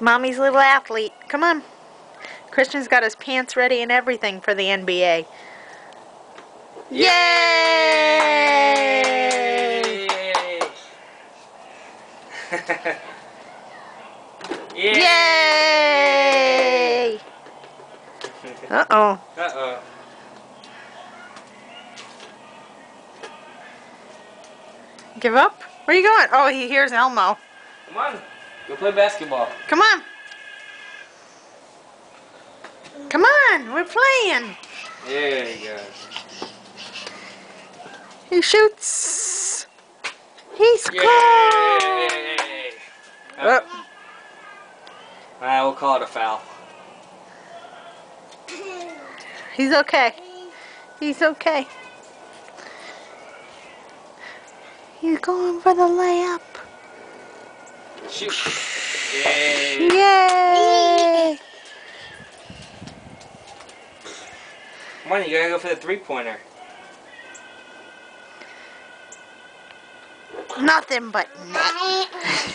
Mommy's little athlete. Come on. Christian's got his pants ready and everything for the NBA. Yay! Yay! Uh-oh. Uh-oh. Give up? Where are you going? Oh, he hears Elmo. Come on. Go play basketball. Come on. Come on. We're playing. There you go. He shoots. He scores. Yay! Oh. Alright, we'll call it a foul. He's okay. He's okay. He's going for the layup. Shoot. Yay. Yay! Come on, you gotta go for the three-pointer. Nothing but net.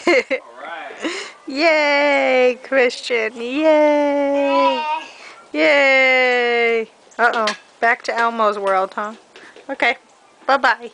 Alright. Yay, Christian. Yay. Yay. Uh-oh. Back to Elmo's world, huh? Okay. Bye-bye.